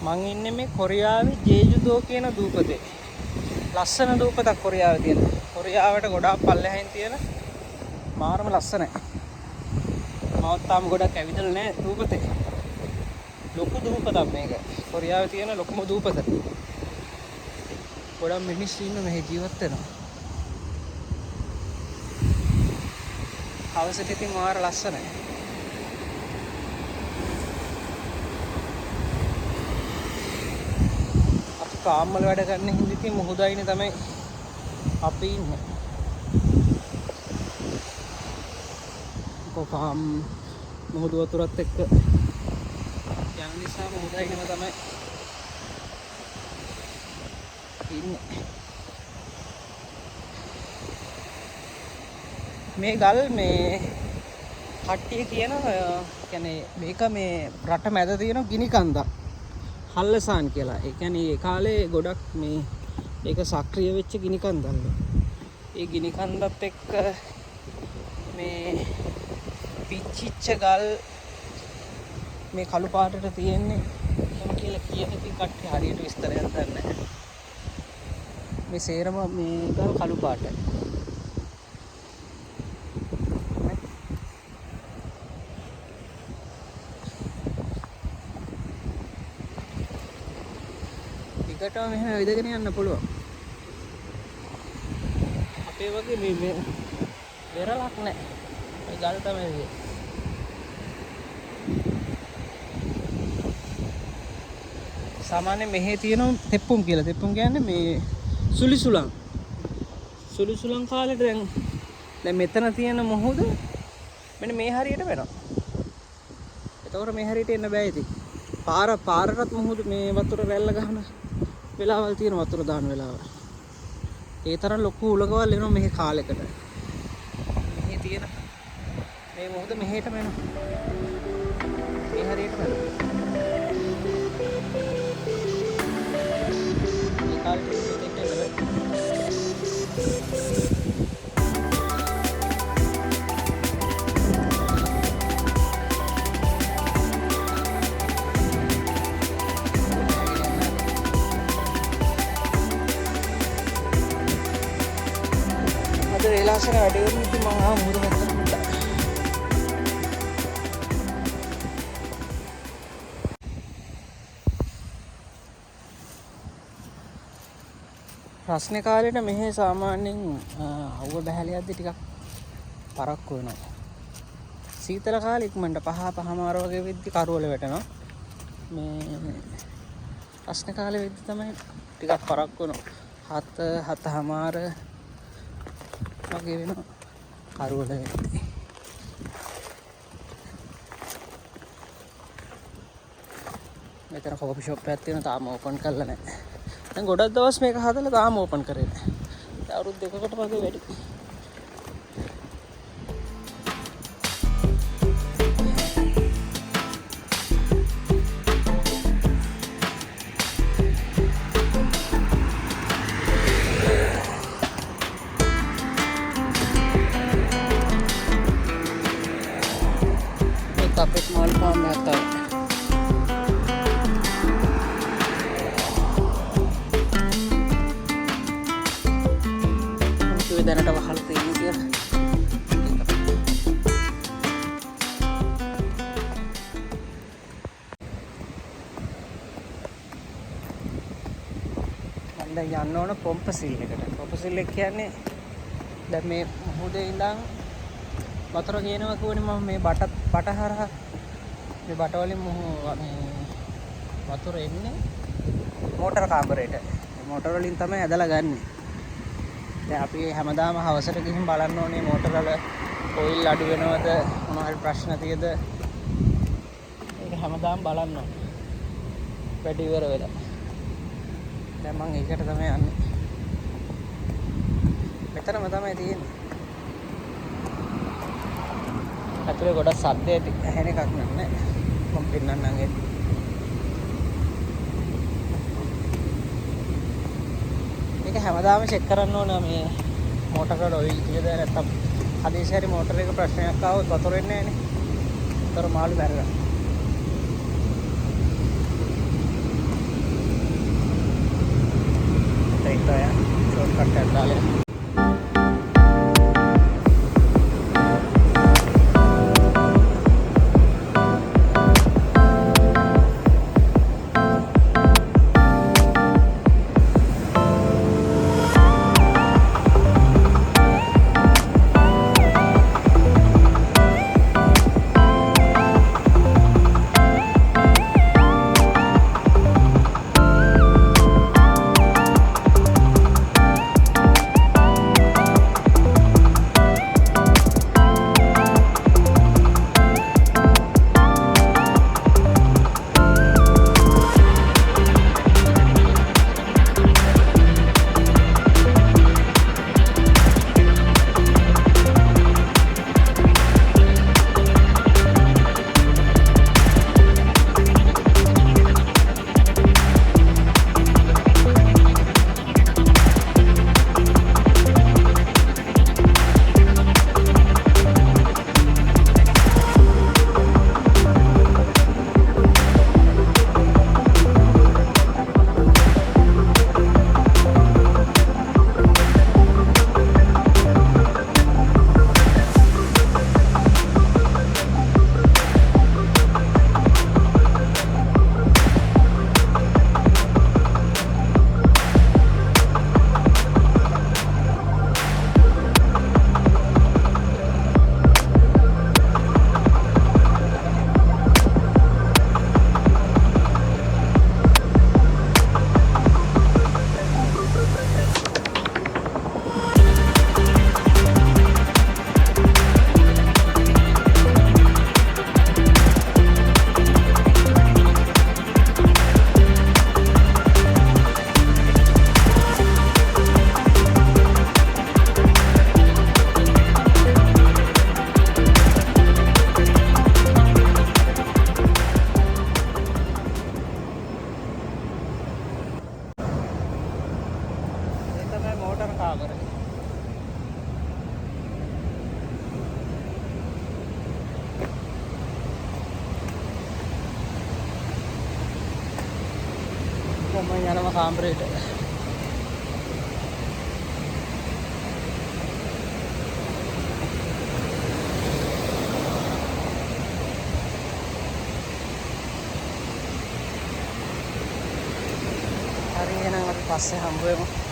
මං ඉන්නේ මේ කොරියාවේ ජේජුදෝ කියන දූපතේ. ලස්සන දූපතක් කොරියාවේ තියෙන. කොරියාවට ගොඩාක් පල්ලෙහායින් තියෙන මාරම ලස්සනයි. මමත් තාම ගොඩක් ඇවිදලා නැහැ දූපතේ. ලොකු දූපතක් මේක. කොරියාවේ තියෙන ලොකුම දූපත. ගොඩක් මිනිස්සු ඉන්න මෙහි ජීවත් වෙනවා. හවසට ඉතින් මාර ලස්සනයි. ෆාම් වල වැඩ කරන හින්දා ඉතින් මුහුදයිනේ තමයි අපි ඉන්නේ. ෆාම් මුහුදු වතුරත් එක්ක යන නිසා මුහුදයිනේම තමයි ඉන්නේ. මේ ගල් මේ කට්ටිය කියන කියන්නේ මේක මේ රට මැද තියෙන ගිනි කන්දක්. හල්ලසාන් කියලා. ඒ කියන්නේ ඒ කාලේ ගොඩක් මේ ඒක සක්‍රිය වෙච්ච ගිනි කන්දක්. ඒ ගිනි කන්දත් එක්ක මේ පිච්චිච්ච ගල් මේ කළු පාටට තියෙන්නේ එහෙම කියලා කියන ඉතින් කට්ටිය හරියට විස්තරයක් දන්නේ නැහැ. මේ සේරම මේ ගල් කළු පාටයි. ටිකටම මෙහෙම විදගෙන යන්න පුළුවන්. අපේ වගේ මේ වෙරළක් නැහැ. මේ ගල් තමයි සාමාන්‍යයෙන් මෙහි තියෙන තෙප්පුම් කියලා. තෙප්පුම් කියන්නේ මේ සුලිසුලං. සුලිසුලං කාලේට දැන් මෙතන තියෙන මොහොත මෙන්න මේ හරියට වෙනවා. එතකොට මේ හරියට එන්න බෑ ඉතින්. පාරටත් මොහොත මේ වතුර රැල්ල ගහන වෙලාවල් තියෙන වතුර දාන වෙලාවල්. ඒ තරම් ලොකු උලකවල් එනවා මෙහි කාලෙකට. මෙහි තියෙන මේ මොහොත මෙහෙටම එනවා. මේ හරියටම එනවා. මේ කාලෙට මෙතෙන්ට එනවා. ඒලාසන වැඩවලින් ඉතින් මම ආව මුහුද පැත්තට පුඩා. රස්නේ කාලේට මෙහි සාමාන්‍යයෙන් අවුව බහැල යද්දි ටිකක් පරක්කු වෙනවා. සීතල කාලේ ඉක්මනට 5:00 වගේ වෙද්දි කරවල වැටෙනවා. මේ රස්නේ කාලේ වෙද්දි තමයි ටිකක් පරක්කු වෙනවා. 7:00 වගේ වෙනවා කරවල වෙද්දි. මෙතන කෝපි ෂොප් එකක් තියෙනවා තාම ඕපන් කරලා නැහැ. දැන් ගොඩක් දවස් මේක හදලා තාම ඕපන් කරේ නැහැ. අවුරුදු 2කට වගේ වැඩි. Tapit mahal pa ang nata. Ito yung dana tawa halta yung here. Manda yan no na pompasil eකට. Pompasil එක කියන්නේ දැන් මේ මුහුදේ ඉඳන් වතුර ගේනවා කියන්නේ මම මේ බට හරහා මේ බට වලින් මේ වතුර එන්නේ මෝටර කාමරේට. මේ මෝටර වලින් තමයි ඇදලා ගන්නෙ. දැන් අපි හැමදාම හවසට ගිහින් බලන්න ඕනේ මෝටර වල ඔයිල් අඩු වෙනවද මොනවා හරි ප්‍රශ්න තියෙද. ඒක හැමදාම බලන්න ඕනේ. වැඩි ඉවර වෙලා. දැන් මම ඒකට තමයි යන්නේ. මෙතනම තමයි තියෙන්නේ. ඇතුලේ ගොඩක් සද්ද ඇහෙන එකක් නෑ. මම පෙන්නන්නම් ඒක. මේක හැමදාම චෙක් කරන්න ඕන මේ මෝටර වල ඔයිල් කීයද නැත්නම් හදිසි හරි මෝටර එක ප්‍රශ්නයක් ආවොත් වතුර එන්නේ නෑනේ. වතුර මාළු බැරලා. එකක් දාලා मोटर काबर යනවා කාමරේට හරි එහෙනම් අපි පස්සේ හම්බ වෙමු